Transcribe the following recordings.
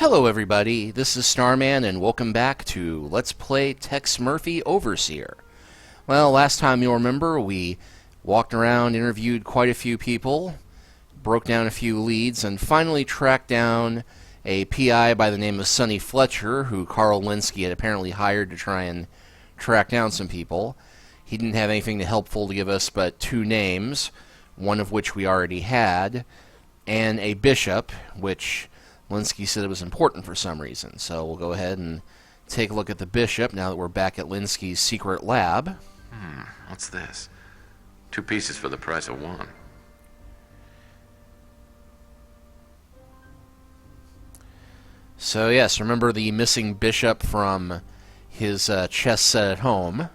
Hello everybody, this is Starman and welcome back to Let's Play Tex Murphy Overseer. Well, last time you'll remember we walked around, interviewed quite a few people, broke down a few leads, and finally tracked down a PI by the name of Sonny Fletcher, who Carl Linsky had apparently hired to try and track down some people. He didn't have anything helpful to give us but two names, one of which we already had, and a bishop, which Linsky said it was important for some reason. So we'll go ahead and take a look at the bishop now that we're back at Linsky's secret lab. What's this? 2 pieces for the price of 1. So yes, remember the missing bishop from his chess set at home.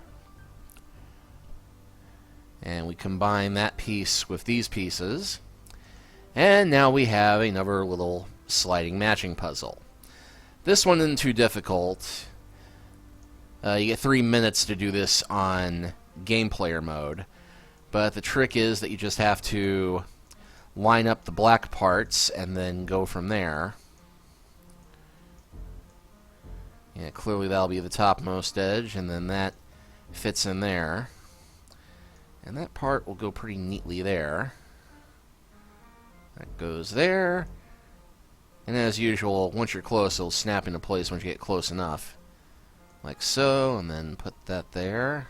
And we combine that piece with these pieces. And now we have another little sliding matching puzzle. This one isn't too difficult. You get 3 minutes to do this on game player mode, but the trick is that you just have to line up the black parts and then go from there. Yeah, clearly that'll be the topmost edge, and then that fits in there, and that part will go pretty neatly there. That goes there. And as usual, once you're close, it'll snap into place once you get close enough. Like so, and then put that there.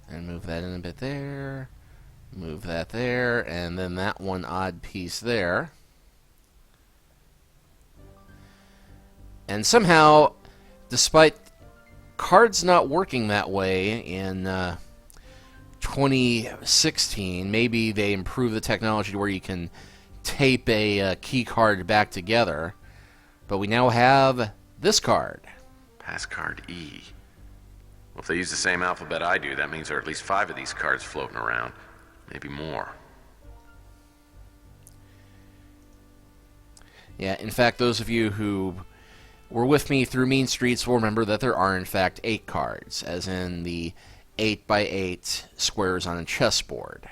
And move that in a bit there. Move that there, and then that one odd piece there. And somehow, despite cards not working that way in 2016, maybe they improved the technology to where you can tape a key card back together. But we now have this card. Pass card E. Well, if they use the same alphabet I do, that means there are at least 5 of these cards floating around. Maybe more. Yeah, in fact, those of you who were with me through Mean Streets will remember that there are, in fact, 8 cards, as in the 8x8 squares on a chessboard.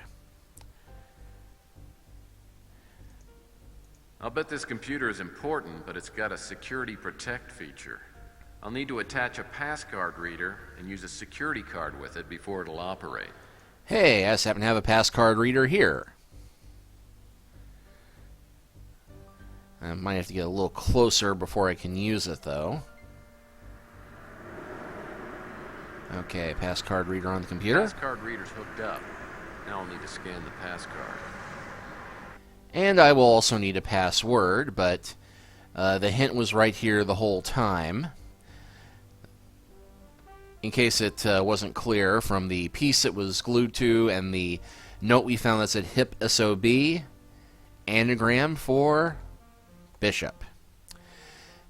I'll bet this computer is important, but it's got a security protect feature. I'll need to attach a pass card reader and use a security card with it before it'll operate. Hey, I just happen to have a pass card reader here. I might have to get a little closer before I can use it, though. Okay, pass card reader on the computer. Pass card reader's hooked up. Now I'll need to scan the pass card. And I will also need a password, but the hint was right here the whole time. In case it wasn't clear from the piece it was glued to and the note we found that said HIP SOB, anagram for bishop.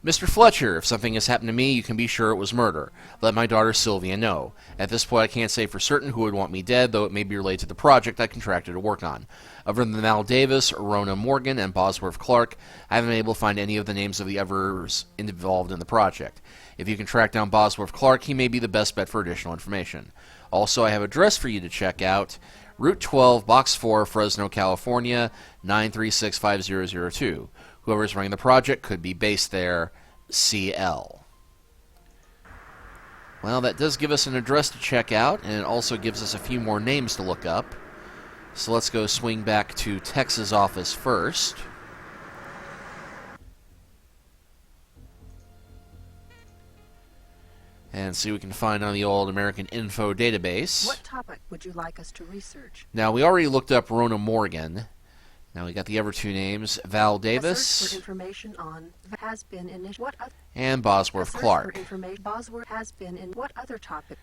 Mr. Fletcher, if something has happened to me, you can be sure it was murder. Let my daughter Sylvia know. At this point, I can't say for certain who would want me dead, though it may be related to the project I contracted to work on. Other than Val Davis, Rona Morgan, and Bosworth Clark, I haven't been able to find any of the names of the others involved in the project. If you can track down Bosworth Clark, he may be the best bet for additional information. Also, I have an address for you to check out. Route 12, Box 4, Fresno, California, 9365002. Whoever's running the project could be based there, CL. Well, that does give us an address to check out, and it also gives us a few more names to look up. So let's go swing back to Tex's office first. And see what we can find on the old American Info database. What topic would you like us to research? Now, we already looked up Rona Morgan. Now we got the other 2 names, Val Davis search for information on has been in what and Bosworth Clark. For information Bosworth has been in what other topic?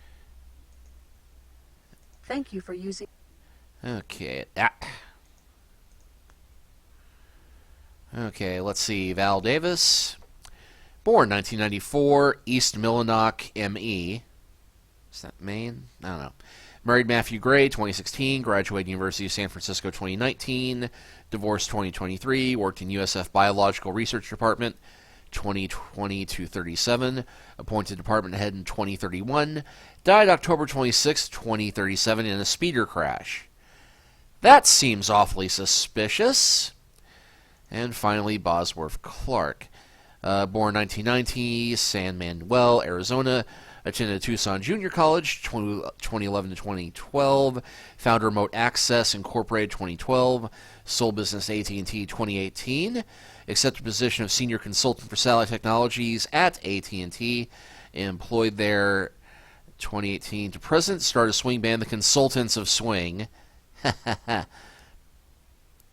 Thank you for using. Okay. Okay, let's see. Val Davis, born 1994, East Millinock, ME. Is that Maine? I don't know. Married Matthew Gray, 2016. Graduated University of San Francisco, 2019. Divorced 2023. Worked in USF Biological Research Department. 2020 to 37, appointed department head in 2031, died October 26, 2037 in a speeder crash. That seems awfully suspicious. And finally, Bosworth Clark. Born 1990, San Manuel, Arizona. Attended Tucson Junior College, 2011 to 2012. Founded Remote Access Incorporated, 2012. Sold business AT&T, 2018. Accepted position of senior consultant for satellite technologies at AT&T. Employed there 2018 to present. Started a swing band, the Consultants of Swing.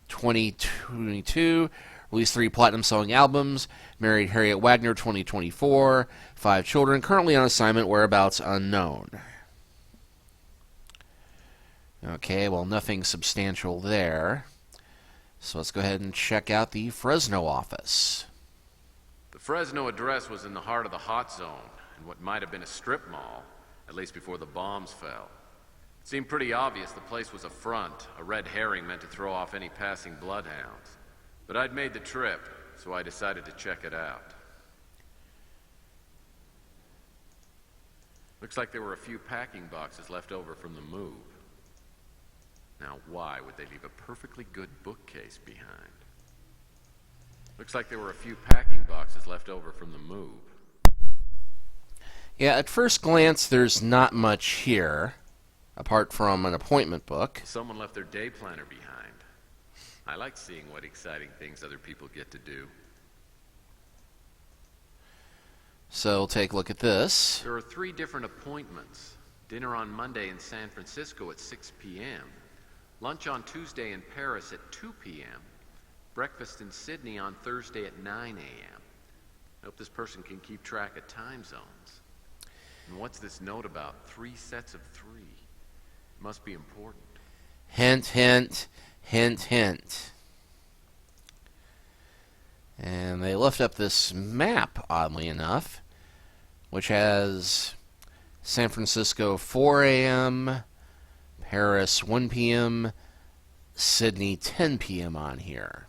2022. Released 3 platinum-selling albums. Married Harriet Wagner, 2024. 5 children. Currently on assignment. Whereabouts unknown. Okay, well, nothing substantial there. So let's go ahead and check out the Fresno office. The Fresno address was in the heart of the hot zone, in what might have been a strip mall, at least before the bombs fell. It seemed pretty obvious the place was a front, a red herring meant to throw off any passing bloodhounds. But I'd made the trip, so I decided to check it out. Looks like there were a few packing boxes left over from the move. Now, why would they leave a perfectly good bookcase behind? Looks like there were a few packing boxes left over from the move. Yeah, at first glance, there's not much here, apart from an appointment book. Someone left their day planner behind. I like seeing what exciting things other people get to do. So take a look at this. There are 3 different appointments. Dinner on Monday in San Francisco at 6 p.m. Lunch on Tuesday in Paris at 2 p.m. Breakfast in Sydney on Thursday at 9 a.m. I hope this person can keep track of time zones. And what's this note about? 3 sets of 3. It must be important. Hint, hint, hint, hint. And they left up this map, oddly enough, which has San Francisco 4 a.m., Paris 1 p.m., Sydney 10 p.m. on here.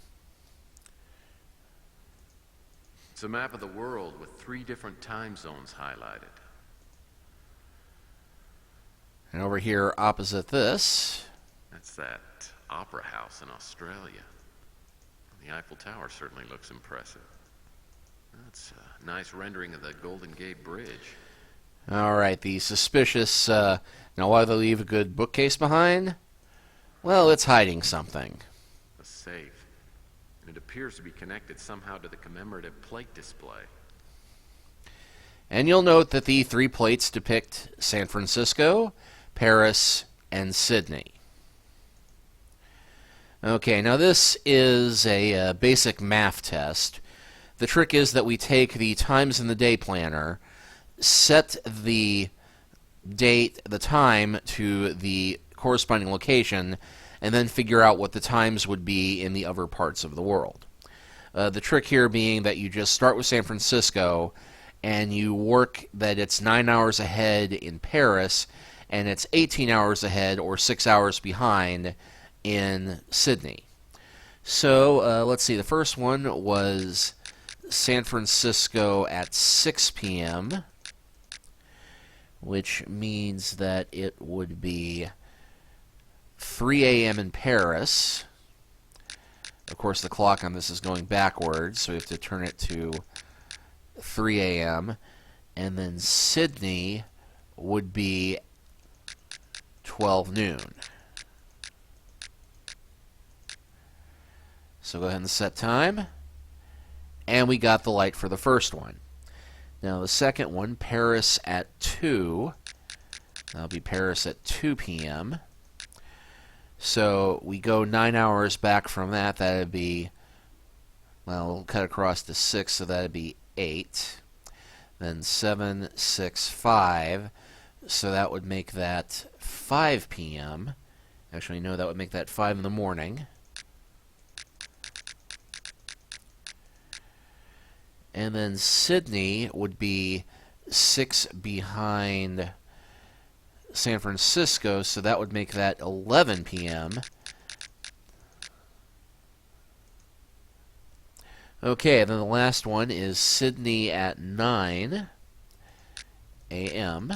It's a map of the world with 3 different time zones highlighted. And over here, opposite this, That's that opera house in Australia. The Eiffel Tower certainly looks impressive. That's a nice rendering of the Golden Gate Bridge. all right, the suspicious, now why they leave a good bookcase behind? Well, it's hiding something. A safe. And it appears to be connected somehow to the commemorative plate display. And you'll note that the 3 plates depict San Francisco, Paris, and Sydney. Okay, now this is a basic math test. The trick is that we take the times in the day planner, set the date, the time to the corresponding location, and then figure out what the times would be in the other parts of the world. The trick here being that you just start with San Francisco and you work that it's 9 hours ahead in Paris and it's 18 hours ahead or 6 hours behind in Sydney. So let's see, the first one was San Francisco at 6 p.m., which means that it would be 3 a.m. in Paris. Of course, the clock on this is going backwards, so we have to turn it to 3 a.m. And then Sydney would be 12 noon. So go ahead and set time. And we got the light for the first one. Now the second one, Paris at 2. That'll be Paris at 2 p.m. So we go 9 hours back from that. That'd be, well, we'll cut across to 6, so that'd be 8. Then 7, 6, 5. So that would make that 5 p.m. Actually, no, that would make that 5 in the morning. And then Sydney would be 6 behind San Francisco, so that would make that 11 p.m. Okay, and then the last one is Sydney at 9 a.m.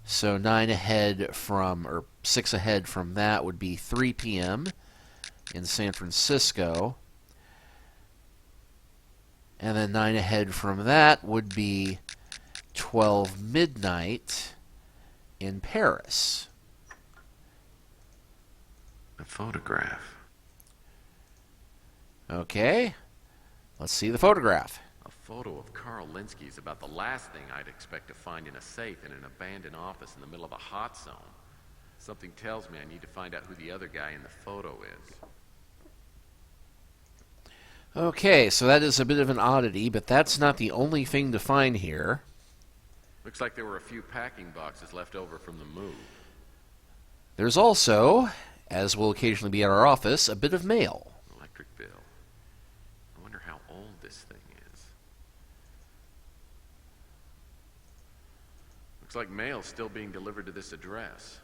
So 9 ahead from, or 6 ahead from that would be 3 p.m. in San Francisco. And then 9 ahead from that would be 12 midnight in Paris. A photograph. Okay, let's see the photograph. A photo of Carl Linsky is about the last thing I'd expect to find in a safe in an abandoned office in the middle of a hot zone. Something tells me I need to find out who the other guy in the photo is. Okay, so that is a bit of an oddity, but that's not the only thing to find here. Looks like there were a few packing boxes left over from the move. There's also, as will occasionally be at our office, a bit of mail. Electric bill. I wonder how old this thing is. Looks like mail's still being delivered to this address.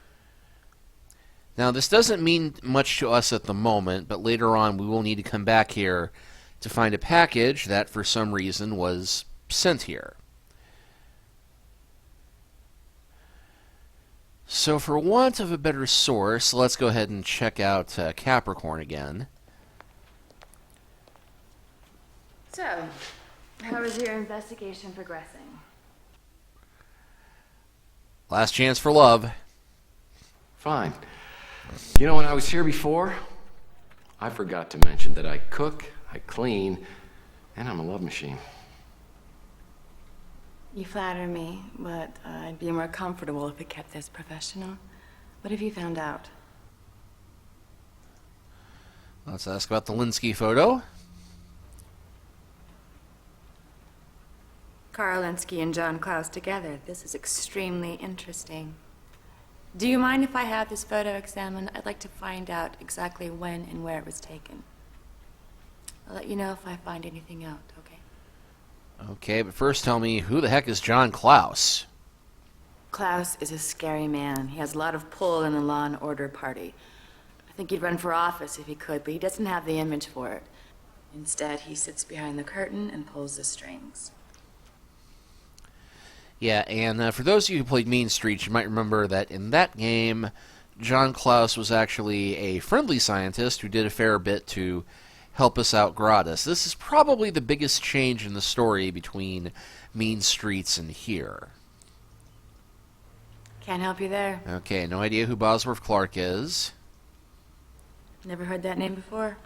Now, this doesn't mean much to us at the moment, but later on we will need to come back here to find a package that, for some reason, was sent here. So, for want of a better source, let's go ahead and check out Capricorn again. So, how is your investigation progressing? Last chance for love. Fine. You know, when I was here before, I forgot to mention that I cook, I clean, and I'm a love machine. You flatter me, but I'd be more comfortable if we kept this professional. What have you found out? Let's ask about the Linsky photo. Carl Linsky and John Klaus together. This is extremely interesting. Do you mind if I have this photo examined? I'd like to find out exactly when and where it was taken. I'll let you know if I find anything out, okay? Okay, but first tell me, who the heck is John Klaus? Klaus is a scary man. He has a lot of pull in the law and order party. I think he'd run for office if he could, but he doesn't have the image for it. Instead, he sits behind the curtain and pulls the strings. Yeah, and for those of you who played Mean Streets, you might remember that in that game, John Klaus was actually a friendly scientist who did a fair bit to help us out gratis. This is probably the biggest change in the story between Mean Streets and here. Can't help you there. Okay, no idea who Bosworth Clark is. Never heard that name before?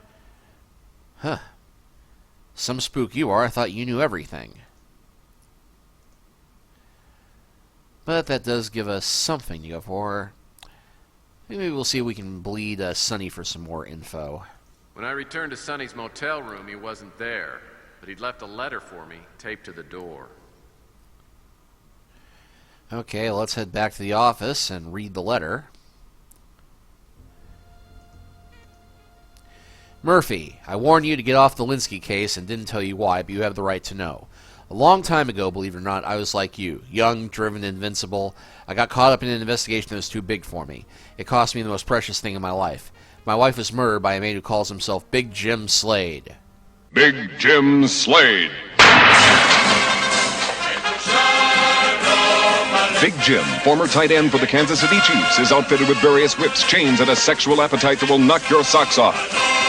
Huh. Some spook you are. I thought you knew everything. But that does give us something to go for. Maybe we'll see if we can bleed Sonny for some more info. When I returned to Sonny's motel room, he wasn't there, but he'd left a letter for me, taped to the door. Okay, let's head back to the office and read the letter. Murphy, I warned you to get off the Linsky case and didn't tell you why, but you have the right to know. A long time ago, believe it or not, I was like you. Young, driven, invincible. I got caught up in an investigation that was too big for me. It cost me the most precious thing in my life. My wife was murdered by a man who calls himself Big Jim Slade. Big Jim Slade. Big Jim, former tight end for the Kansas City Chiefs, is outfitted with various whips, chains, and a sexual appetite that will knock your socks off.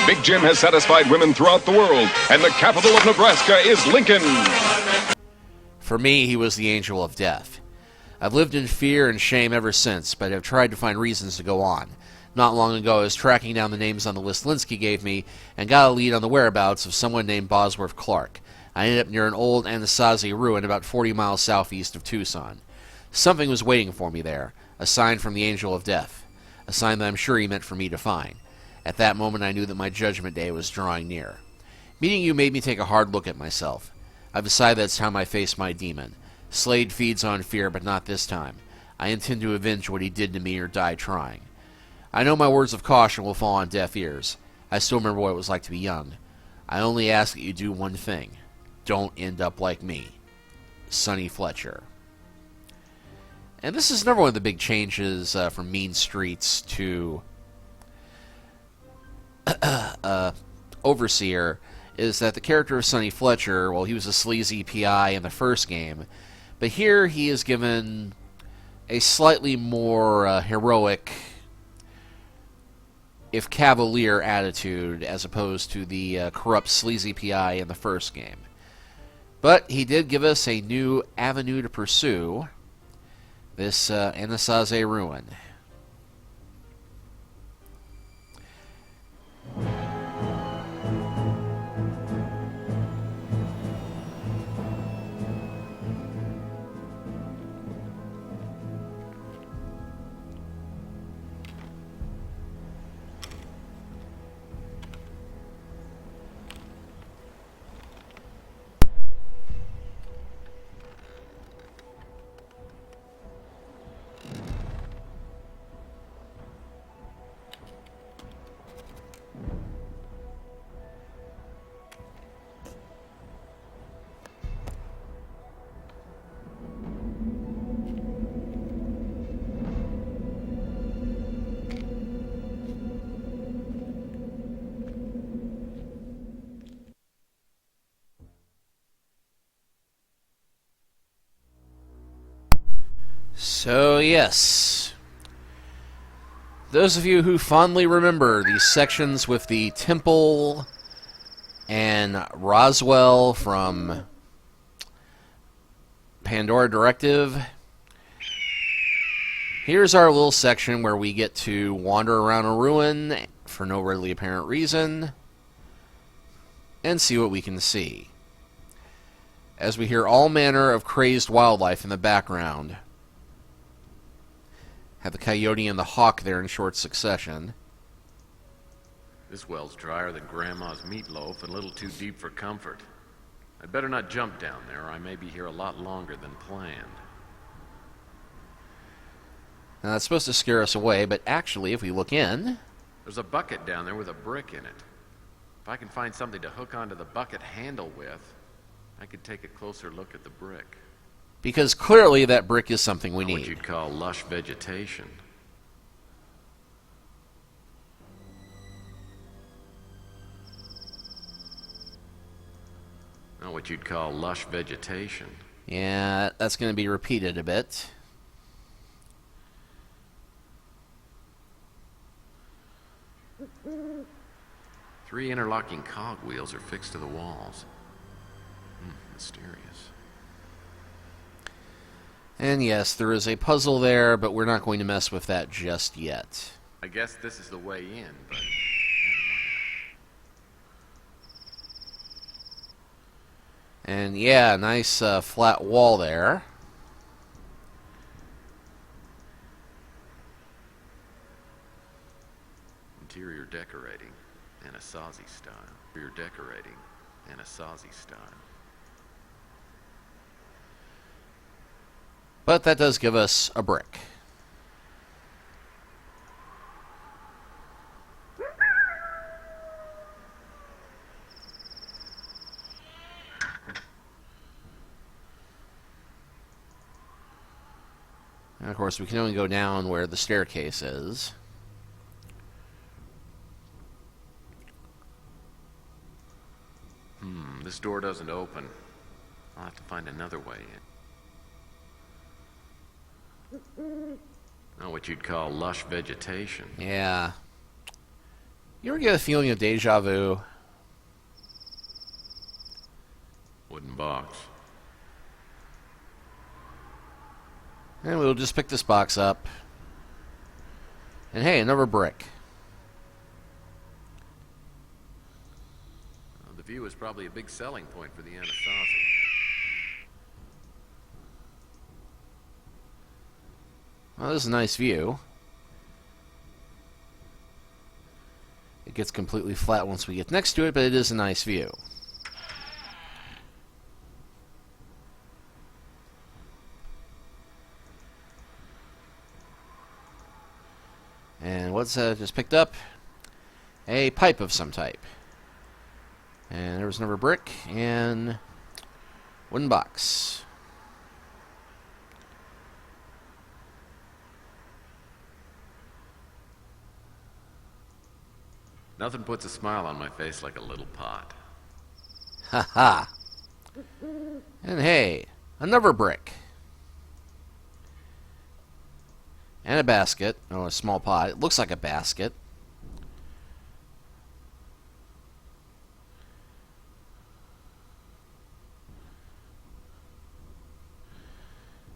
Big Jim has satisfied women throughout the world, and the capital of Nebraska is Lincoln. For me, he was the angel of death. I've lived in fear and shame ever since, but have tried to find reasons to go on. Not long ago, I was tracking down the names on the list Linsky gave me, and got a lead on the whereabouts of someone named Bosworth Clark. I ended up near an old Anasazi ruin about 40 miles southeast of Tucson. Something was waiting for me there, a sign from the angel of death, a sign that I'm sure he meant for me to find. At that moment, I knew that my judgment day was drawing near. Meeting you made me take a hard look at myself. I've decided that's time I face my demon. Slade feeds on fear, but not this time. I intend to avenge what he did to me or die trying. I know my words of caution will fall on deaf ears. I still remember what it was like to be young. I only ask that you do one thing. Don't end up like me. Sonny Fletcher. And this is another one of the big changes from Mean Streets to overseer is that the character of Sonny Fletcher, well, he was a sleazy PI in the first game, but here he is given a slightly more heroic, if cavalier, attitude as opposed to the corrupt, sleazy PI in the first game. But he did give us a new avenue to pursue, this Anasazi ruin. So, yes, those of you who fondly remember these sections with the temple and Roswell from Pandora Directive, here's our little section where we get to wander around a ruin for no readily apparent reason and see what we can see, as we hear all manner of crazed wildlife in the background. Have the coyote and the hawk there in short succession. This well's drier than Grandma's meatloaf and a little too deep for comfort. I'd better not jump down there, or I may be here a lot longer than planned. Now, that's supposed to scare us away, but actually, if we look in... There's a bucket down there with a brick in it. If I can find something to hook onto the bucket handle with, I could take a closer look at the brick. Because clearly that brick is something we What need. you'd call lush vegetation. Not what you'd call lush vegetation. Yeah, that's going to be repeated a bit. Three interlocking cogwheels are fixed to the walls. Mysterious. And yes, there is a puzzle there, but we're not going to mess with that just yet. I guess this is the way in, but... And yeah, nice flat wall there. Interior decorating, Anasazi style. Interior decorating, Anasazi style. But that does give us a brick. And of course, we can only go down where the staircase is. This door doesn't open. I'll have to find another way in. Not what you'd call lush vegetation. Yeah. You ever get a feeling of deja vu? Wooden box. And we'll just pick this box up. And hey, another brick. The view is probably a big selling point for the Anasazi. Well, this is a nice view. It gets completely flat once we get next to it, but it is a nice view. And what's just picked up? A pipe of some type. And there was another brick and wooden box. Nothing puts a smile on my face like a little pot. Ha ha. And hey, another brick. And a basket. Oh, a small pot. It looks like a basket.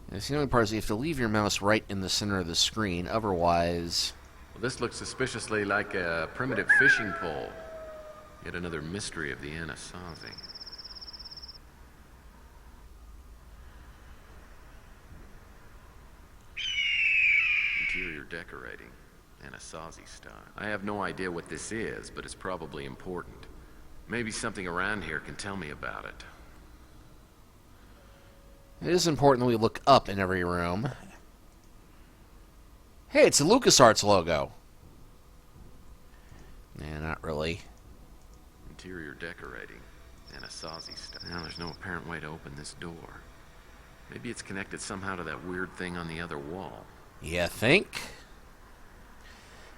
And the only part is you have to leave your mouse right in the center of the screen. Otherwise... Well, this looks suspiciously like a primitive fishing pole. Yet another mystery of the Anasazi. Interior decorating, Anasazi style. I have no idea what this is, but it's probably important. Maybe something around here can tell me about it. It is important that we look up in every room. Hey, it's a LucasArts logo. Nah, not really. Interior decorating, Anasazi style. Now there's no apparent way to open this door. Maybe it's connected somehow to that weird thing on the other wall. You think?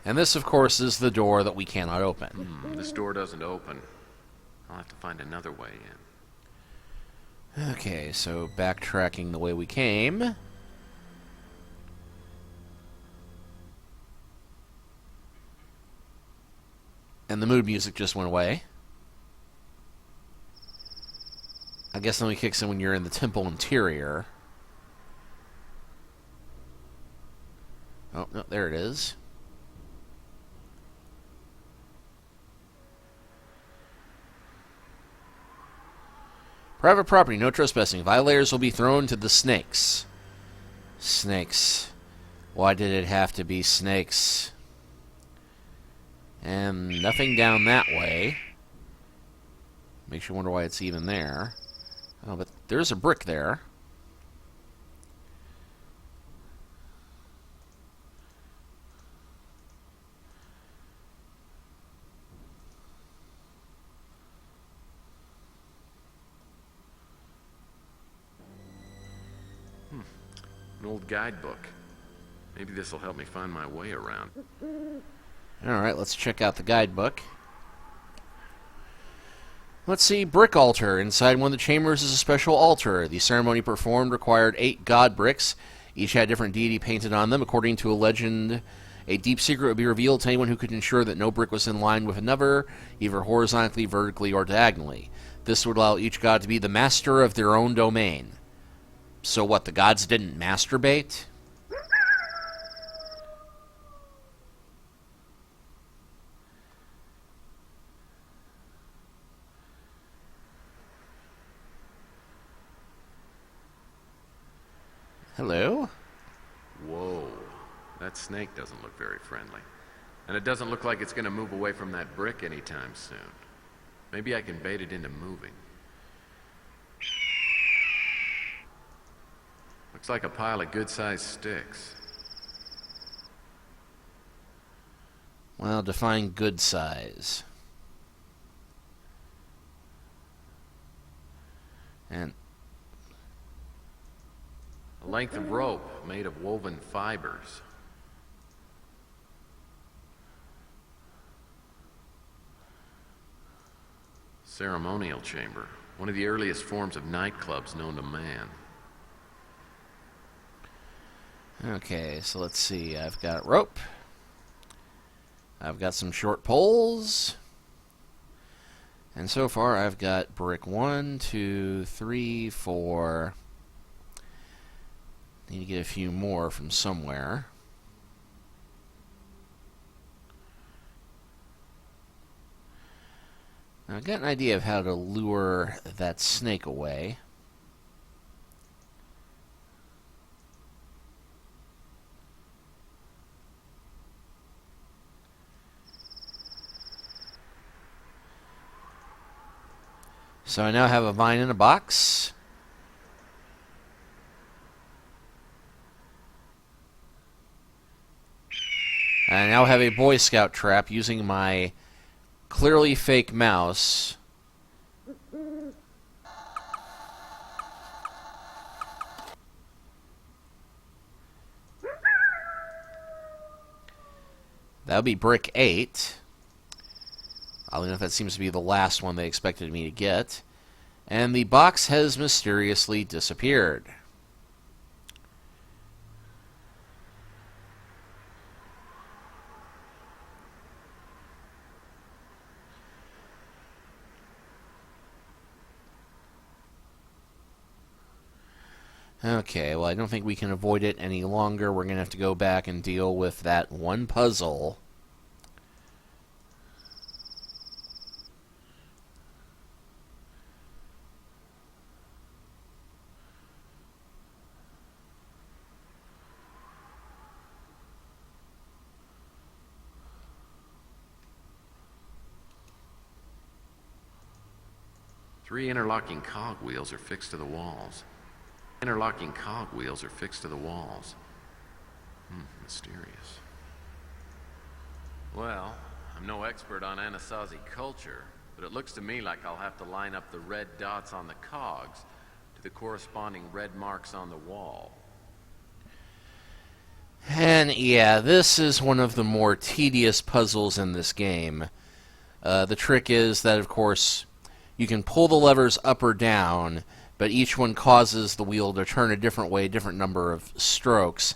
And this, of course, is the door that we cannot open. This door doesn't open. I'll have to find another way in. Okay, so backtracking the way we came. And the mood music just went away. I guess it only kicks in when you're in the temple interior. Oh, no, there it is. Private property, no trespassing. Violators will be thrown to the snakes. Snakes. Why did it have to be snakes? And nothing down that way. Makes you wonder why it's even there. Oh, but there's a brick there. An old guidebook. Maybe this will help me find my way around. Alright, let's check out the guidebook. Let's see, brick altar. Inside one of the chambers is a special altar. The ceremony performed required 8 god bricks. Each had a different deity painted on them. According to a legend, a deep secret would be revealed to anyone who could ensure that no brick was in line with another, either horizontally, vertically, or diagonally. This would allow each god to be the master of their own domain. So what, the gods didn't masturbate? Hello? Whoa. That snake doesn't look very friendly. And it doesn't look like it's going to move away from that brick anytime soon. Maybe I can bait it into moving. Looks like a pile of good-sized sticks. Well, define good size. And A length of rope made of woven fibers. Ceremonial chamber. One of the earliest forms of nightclubs known to man. okay, so let's see. I've got rope. I've got some short poles. And so far I've got brick 1, 2, 3, 4. Need to get a few more from somewhere. Now, I've got an idea of how to lure that snake away. So I now have a vine in a box. I now have a Boy Scout trap using my clearly fake mouse. That would be brick 8. Oddly enough, that seems to be the last one they expected me to get. And the box has mysteriously disappeared. Okay, well, I don't think we can avoid it any longer. We're going to have to go back and deal with that one puzzle. Three interlocking cogwheels are fixed to the walls. Interlocking cogwheels are fixed to the walls. Mysterious. Well, I'm no expert on Anasazi culture, but it looks to me like I'll have to line up the red dots on the cogs to the corresponding red marks on the wall. And yeah, this is one of the more tedious puzzles in this game. The trick is that, of course, you can pull the levers up or down, but each one causes the wheel to turn a different way, different number of strokes.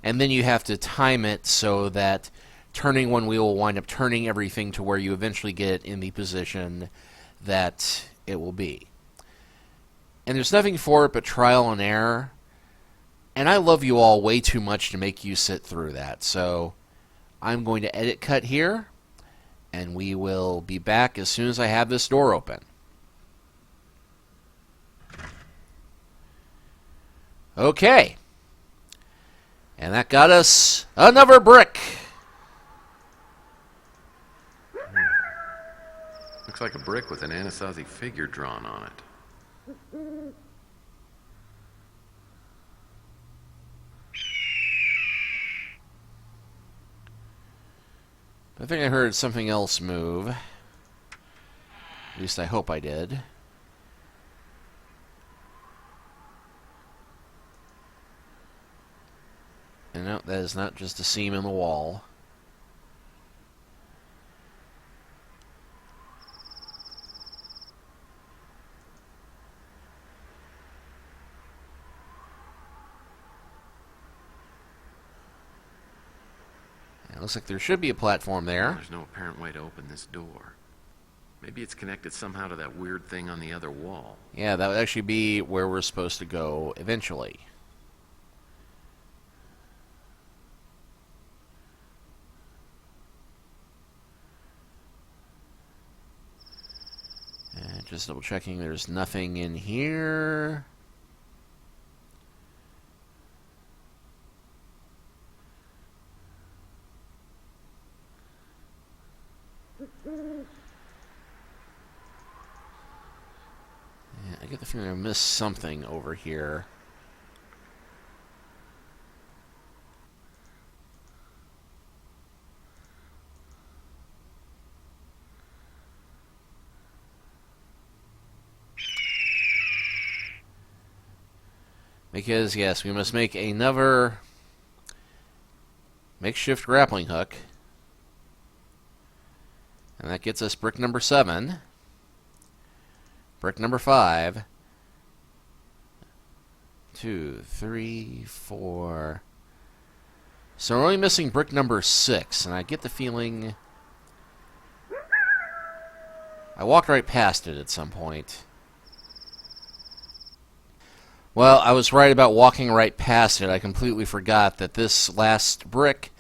And then you have to time it so that turning one wheel will wind up turning everything to where you eventually get in the position that it will be. And there's nothing for it but trial and error. And I love you all way too much to make you sit through that. So I'm going to edit cut here, and we will be back as soon as I have this door open. Okay. And that got us another brick. Looks like a brick with an Anasazi figure drawn on it. I think I heard something else move. At least I hope I did. And no, that is not just a seam in the wall. It looks like there should be a platform there. There's no apparent way to open this door. Maybe it's connected somehow to that weird thing on the other wall. Yeah, that would actually be where we're supposed to go eventually. And just double checking, there's nothing in here. Yeah, I get the feeling I missed something over here. Because, yes, we must make another makeshift grappling hook. And that gets us brick number 7. Brick number 5. 2, 3, 4. So we're only missing brick number 6, and I get the feeling I walked right past it at some point. Well, I was right about walking right past it. I completely forgot that this last brick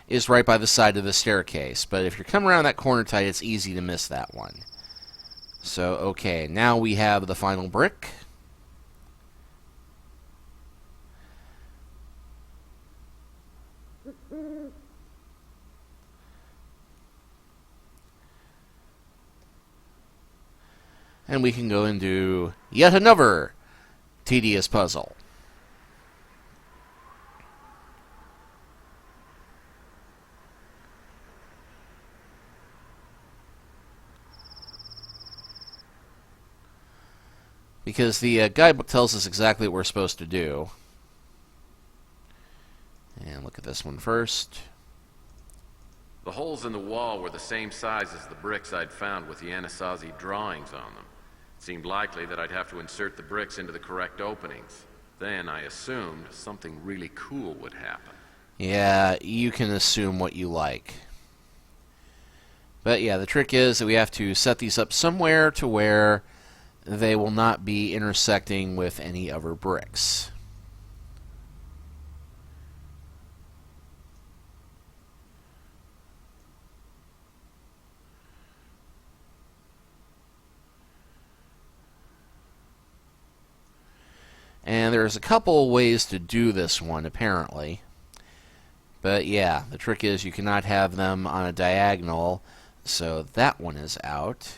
is right by the side of the staircase. But if you're coming around that corner tight, it's easy to miss that one. So, okay, now we have the final brick. And we can go and do yet another tedious puzzle. Because the guidebook tells us exactly what we're supposed to do. And look at this one first. The holes in the wall were the same size as the bricks I'd found with the Anasazi drawings on them. It seemed likely that I'd have to insert the bricks into the correct openings. Then I assumed something really cool would happen. Yeah, you can assume what you like. But yeah, the trick is that we have to set these up somewhere to where they will not be intersecting with any other bricks. And there's a couple ways to do this one, apparently. But yeah, the trick is you cannot have them on a diagonal, so that one is out.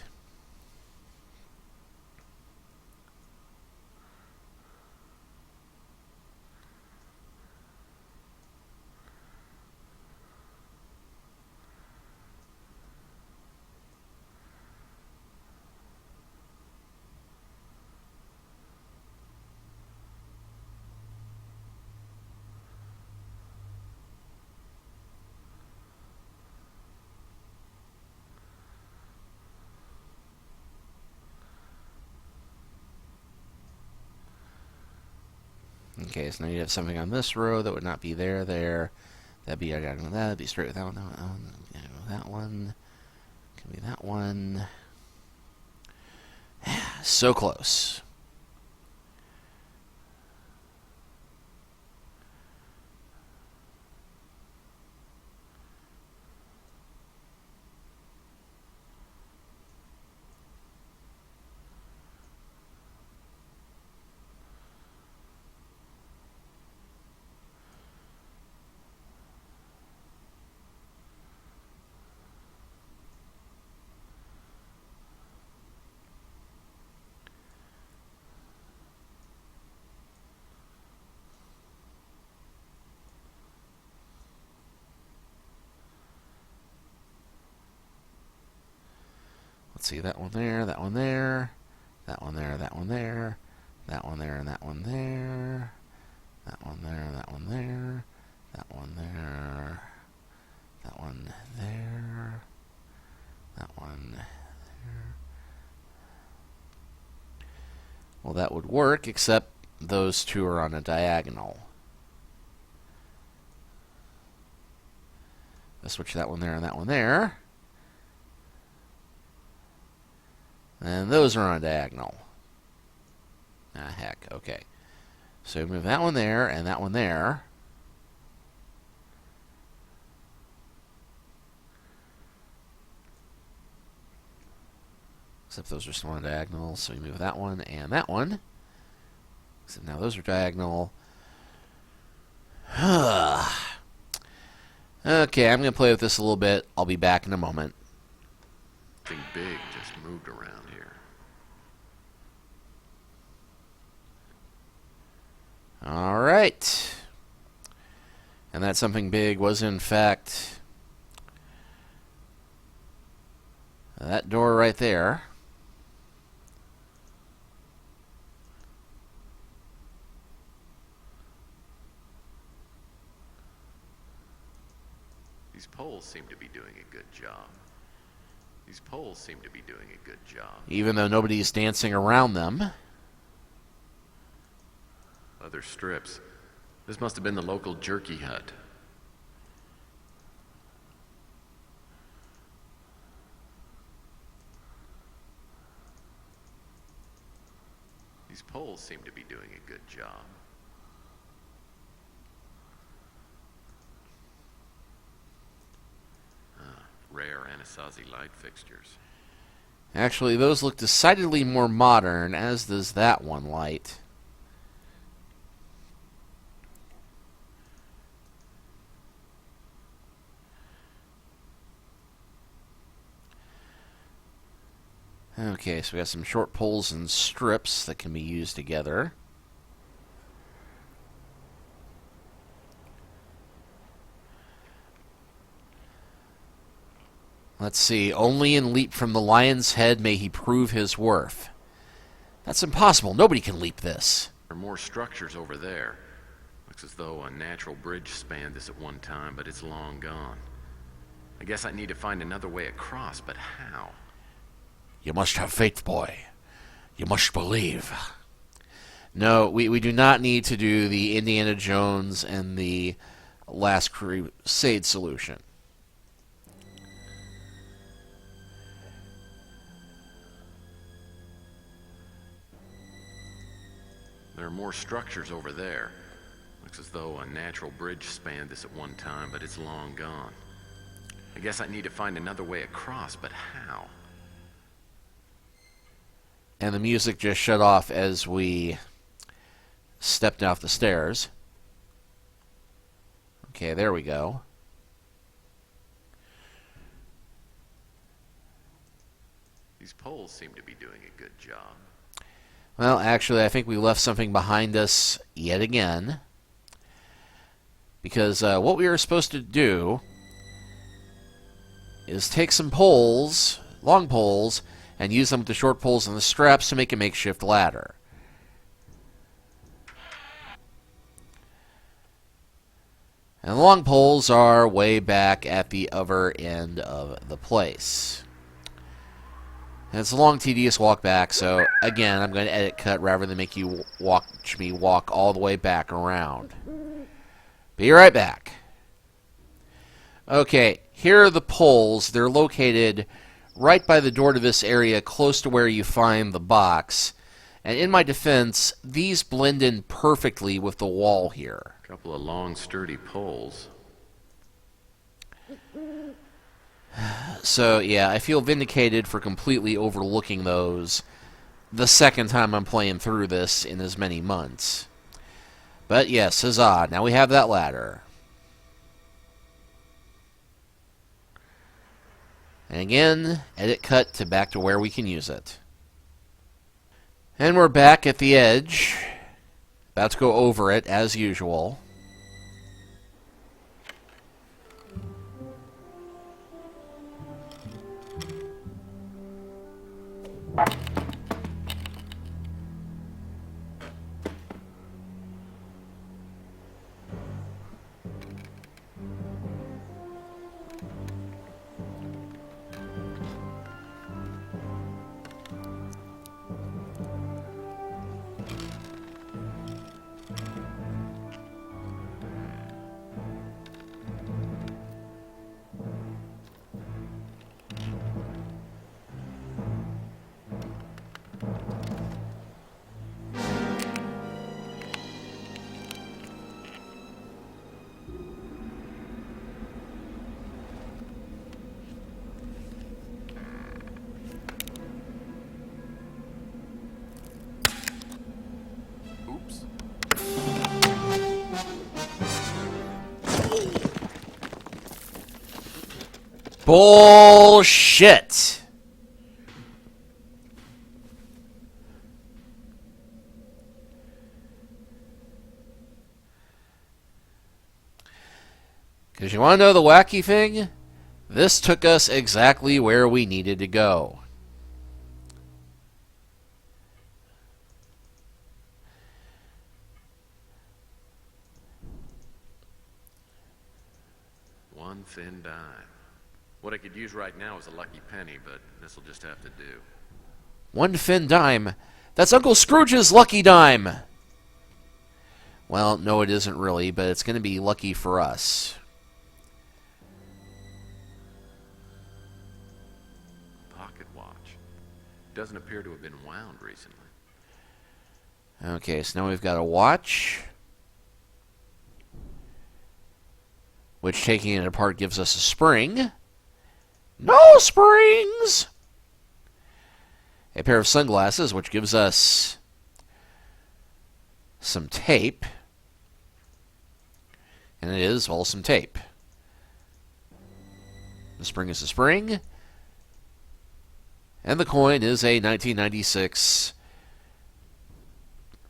Okay, so now you have something on this row that would not be there. That'd be diagonal. That'd be straight with that one. That one. Can be that one. So close. Let's see, that one there, that one there, that one there, that one there, that one there, and that one there, that one there, that one there, that one there, that one there, that one there. Well, that would work, except those two are on a diagonal. Let's switch that one there and that one there. And those are on a diagonal. Ah, heck, okay. So move that one there and that one there. Except those are still on diagonal, so we move that one and that one. Except now those are diagonal. Okay, I'm going to play with this a little bit. I'll be back in a moment. Something big just moved around here. All right. And that something big was, in fact, that door right there. These poles seem to be doing a good job. These poles seem to be doing a good job. Even though nobody's dancing around them. Leather strips. This must have been the local jerky hut. These poles seem to be doing a good job. Rare Anasazi light fixtures. Actually, those look decidedly more modern, as does that one light. Okay, so we got some short poles and strips that can be used together. Let's see. Only in leap from the lion's head may he prove his worth. That's impossible. Nobody can leap this. There are more structures over there. Looks as though a natural bridge spanned this at one time, but it's long gone. I guess I need to find another way across, but how? You must have faith, boy. You must believe. No, we do not need to do the Indiana Jones and the Last Crusade solution. There are more structures over there. Looks as though a natural bridge spanned this at one time, but it's long gone. I guess I need to find another way across, but how? And the music just shut off as we stepped off the stairs. Okay, there we go. These poles seem to be doing a good job. Well, actually, I think we left something behind us yet again. Because what we were supposed to do is take some poles, long poles, and use them with the short poles and the straps to make a makeshift ladder. And the long poles are way back at the other end of the place. And it's a long, tedious walk back, so again, I'm going to edit cut rather than make you watch me walk all the way back around. Be right back. Okay, here are the poles. They're located right by the door to this area, close to where you find the box. And in my defense, these blend in perfectly with the wall here. A couple of long, sturdy poles. So, yeah, I feel vindicated for completely overlooking those the second time I'm playing through this in as many months. But yes, huzzah, now we have that ladder. And again, edit cut to back to where we can use it. And we're back at the edge. About to go over it, as usual. Oops. Bullshit! Because you want to know the wacky thing? This took us exactly where we needed to go. One thin dime. What I could use right now is a lucky penny, but this'll just have to do. One thin dime? That's Uncle Scrooge's lucky dime! Well, no it isn't really, but it's going to be lucky for us. Pocket watch. Doesn't appear to have been wound recently. Okay, so now we've got a watch, which, taking it apart, gives us a spring. No springs! A pair of sunglasses, which gives us some tape. And it is, well, some tape. The spring is a spring. And the coin is a 1996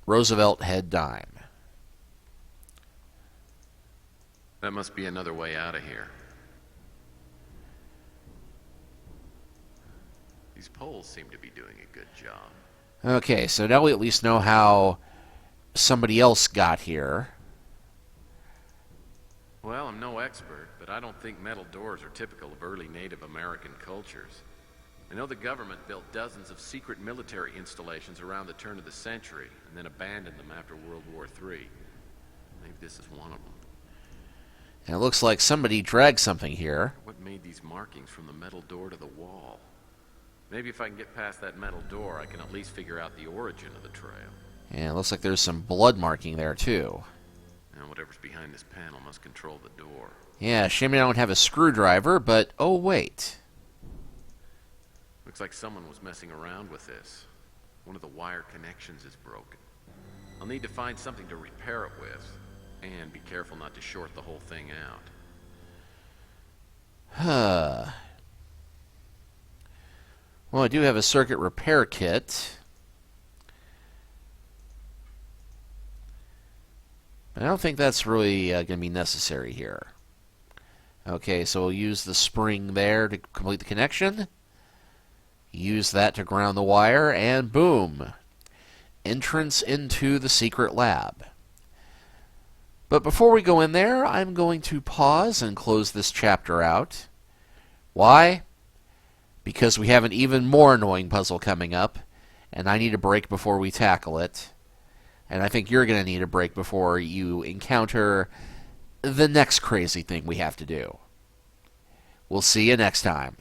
Roosevelt head dime. That must be another way out of here. These poles seem to be doing a good job. Okay, so now we at least know how somebody else got here. Well, I'm no expert, but I don't think metal doors are typical of early Native American cultures. I know the government built dozens of secret military installations around the turn of the century and then abandoned them after World War III. Maybe this is one of them. And it looks like somebody dragged something here. What made these markings from the metal door to the wall? Maybe if I can get past that metal door, I can at least figure out the origin of the trail. And it looks like there's some blood marking there, too. Now, whatever's behind this panel must control the door. Yeah, shame I don't have a screwdriver, but oh, wait. Looks like someone was messing around with this. One of the wire connections is broken. I'll need to find something to repair it with, and be careful not to short the whole thing out. Well, I do have a circuit repair kit. But I don't think that's really going to be necessary here. Okay, so we'll use the spring there to complete the connection. Use that to ground the wire, and boom! Entrance into the secret lab. But before we go in there, I'm going to pause and close this chapter out. Why? Because we have an even more annoying puzzle coming up, and I need a break before we tackle it. And I think you're going to need a break before you encounter the next crazy thing we have to do. We'll see you next time.